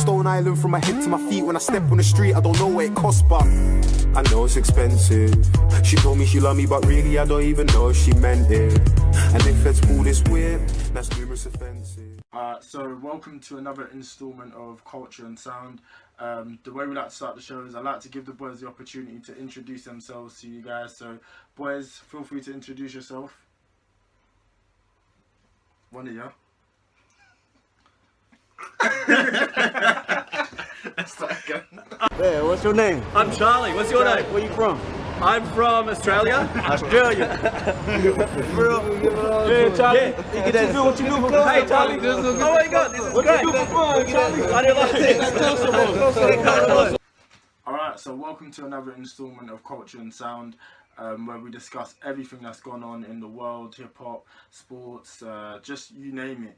Stone Island from my head to my feet. When I step on the street, I don't know what it costs, but I know it's expensive. She told me she loved me, but really I don't even know if she meant it. And if let's pull this whip, that's numerous offensive. So welcome to another instalment of Culture and Sound. The way we like to start the show is I like to give the boys the opportunity to introduce themselves to you guys. So boys, feel free to introduce yourself. One of you. Let's start again. Hey, what's your name? I'm Charlie. What's your name? Where you from? I'm from Australia. Australia. Yeah, Charlie. Yeah. What you do for fun? Hey, Charlie. Oh my God, this is What great. you do for fun, Charlie? I do like this. Alright, so welcome to another instalment of Culture and Sound, where we discuss everything that's gone on in the world, hip-hop, sports, just you name it.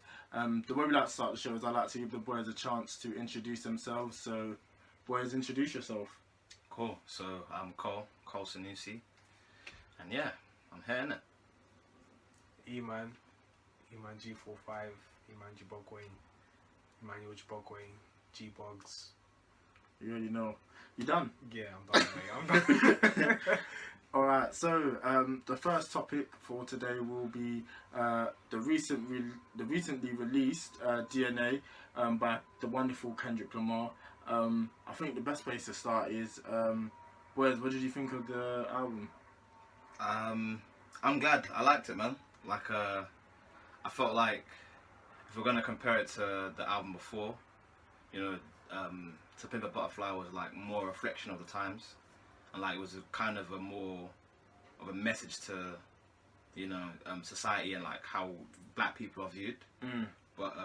The way we like to start the show is I like to give the boys a chance to introduce themselves. So, boys, introduce yourself. Cool. So I'm Cole Sanusi, and yeah, I'm here innit? Eman G45, Eman Jibogway, Emmanuel Jibogway, G-Bogs. You already know. You done? Yeah, I'm done, mate. I'm done. Alright, so the first topic for today will be the recently released DNA by the wonderful Kendrick Lamar. I think the best place to start is, what did you think of the album? I'm glad. I liked it, man. Like, I felt like if we're gonna compare it to the album before, you know, To Pimp a Butterfly was like more a reflection of the times, and like it was kind of a more of a message to, you know, society and like how black people are viewed. But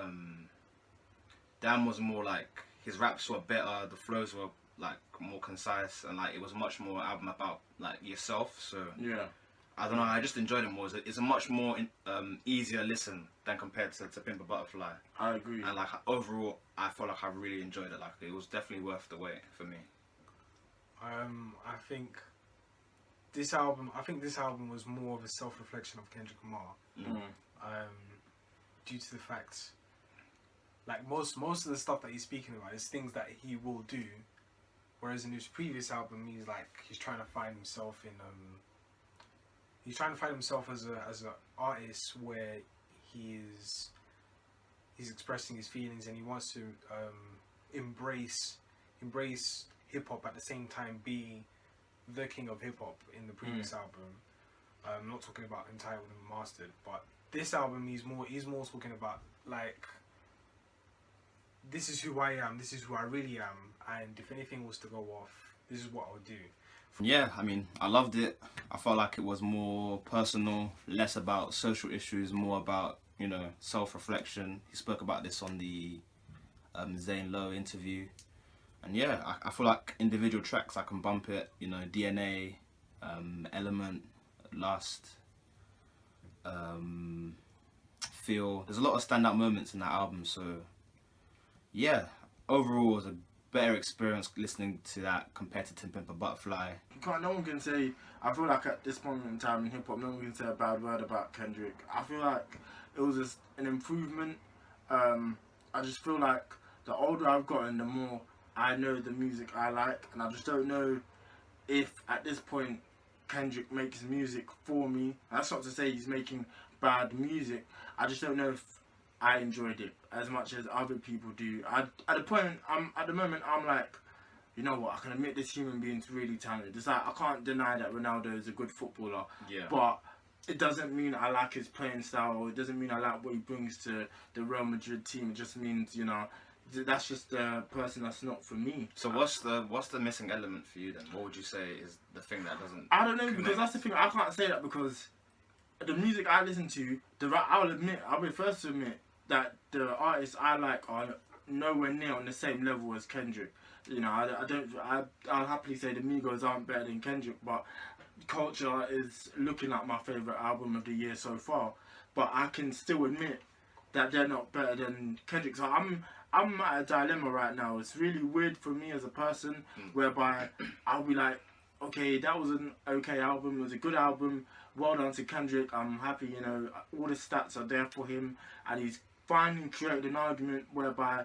Dan was more like, his raps were better, the flows were like more concise, and like it was much more album about like yourself. So Yeah. I don't know, I just enjoyed it more. It's a much more easier listen than compared to Pimp a Butterfly. I agree. And like overall, I felt like I really enjoyed it. Like it was definitely worth the wait for me. I think this album was more of a self-reflection of Kendrick Lamar. Due to the fact, like most of the stuff that he's speaking about is things that he will do, whereas in his previous album he's trying to find himself in he's trying to find himself as an artist where he's expressing his feelings, and he wants to embrace hip hop at the same time be the king of hip hop in the previous album. I'm not talking about Entitled and Mastered, but this album he's more talking about like, this is who I am, this is who I really am, and if anything was to go off, this is what I'll do. Yeah, I mean, I loved it. I felt like it was more personal, less about social issues, more about, you know, self-reflection. He spoke about this on the Zane Lowe interview. And yeah, I feel like individual tracks, I can bump it, you know, DNA, Element, Lust, Feel. There's a lot of standout moments in that album, so yeah, overall it was a better experience listening to that compared to To Pimp a Butterfly. No one can say, I feel like at this point in time in hip hop, no one can say a bad word about Kendrick. I feel like it was just an improvement. I just feel like the older I've gotten, the more I know the music I like, and I just don't know if at this point Kendrick makes music for me. That's not to say he's making bad music. I just don't know if I enjoyed it as much as other people do. At the moment I'm like, you know what, I can admit this human being's really talented. It's like, I can't deny that Ronaldo is a good footballer, but it doesn't mean I like his playing style, or it doesn't mean I like what he brings to the Real Madrid team. It just means, you know, that's just a person that's not for me. So what's the missing element for you then? What would you say is the thing that doesn't I don't know, connect? because that's the thing, I can't say that because the music I listen to, I'll be first to admit that the artists I like are nowhere near on the same level as Kendrick. You know, I'll happily say the Migos aren't better than Kendrick, but Culture is looking like my favourite album of the year so far. But I can still admit that they're not better than Kendrick. So I'm at a dilemma right now. It's really weird for me as a person, whereby I'll be like, okay, that was an okay album, it was a good album, well done to Kendrick, I'm happy, you know, all the stats are there for him, and he's finally created an argument whereby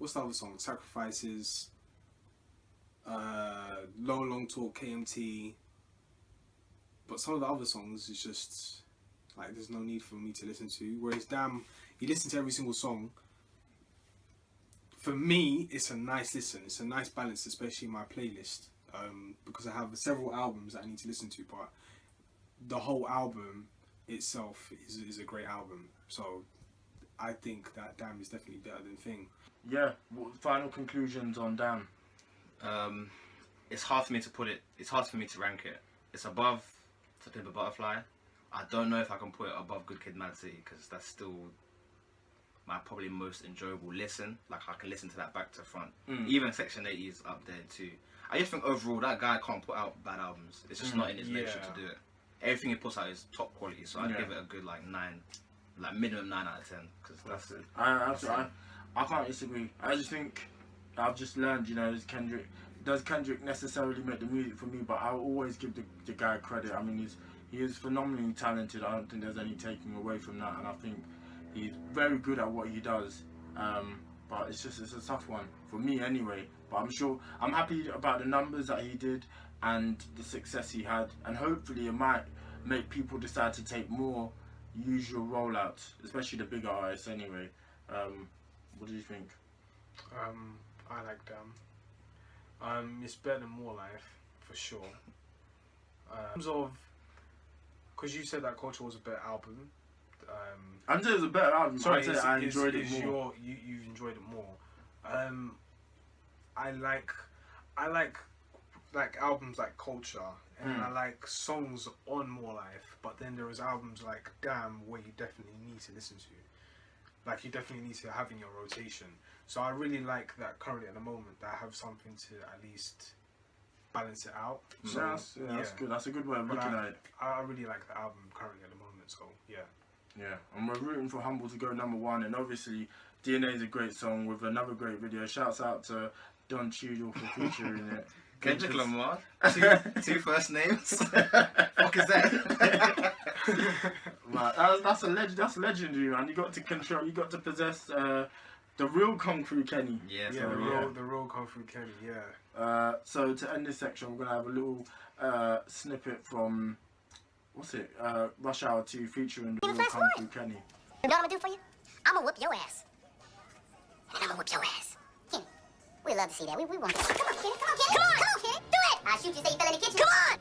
what's the other song? Sacrifices. Long Talk, KMT. But some of the other songs is just like there's no need for me to listen to. Whereas Damn, you listen to every single song. For me, it's a nice listen. It's a nice balance, especially in my playlist, because I have several albums that I need to listen to. But the whole album itself is a great album. So I think that Damn is definitely better than Thing. Yeah. Final conclusions on Damn. It's hard for me to put it. It's hard for me to rank it. It's above To Pimp a Butterfly. I don't know if I can put it above Good Kid, Mad City because that's still my probably most enjoyable listen. Like I can listen to that back to front. Even Section 80 is up there too. I just think overall that guy can't put out bad albums. It's just not in his nature to do it. Everything he puts out is top quality. So I'd give it a good like 9, like minimum 9 out of 10 because that's it. I can't disagree. I just think I've just learned, you know, does Kendrick necessarily make the music for me? But I'll always give the guy credit. I mean, he is phenomenally talented. I don't think there's any taking away from that, and I think he's very good at what he does. But it's a tough one for me anyway. But I'm happy about the numbers that he did and the success he had, and hopefully it might make people decide to take more usual rollouts, especially the bigger artists anyway. What do you think? I like Damn. It's better than More Life for sure. In terms of, because you said that Culture was a better album. I'm saying it was a better album. Sorry, I enjoyed it more. You've enjoyed it more. I like albums like Culture, and I like songs on More Life. But then there is albums like Damn where you definitely need to listen to. Like you definitely need to have in your rotation. So I really like that currently at the moment that I have something to at least balance it out. So that's good. That's a good way of looking at it. I really like the album currently at the moment. So yeah. Yeah, and we're rooting for Humble to go #1, and obviously DNA is a great song with another great video. Shouts out to Don Cheadle for featuring it. Kendrick Lamar, two first names. Fuck is that? Man, that's legendary, man. You got to possess the real Kung Fu Kenny. Yeah, the real Kung Fu Kenny. Yeah. So to end this section, we're gonna have a little snippet from Rush Hour 2 featuring the real Kung Fu Kenny. You know what I'm gonna do for you? I'm gonna whoop your ass. And then I'm gonna whoop your ass. Kenny, we love to see that. We want that. Come on, Kenny. Come on, Kenny. Come on, Kenny. Do it. I'll shoot you, say you fell in the kitchen. Come on.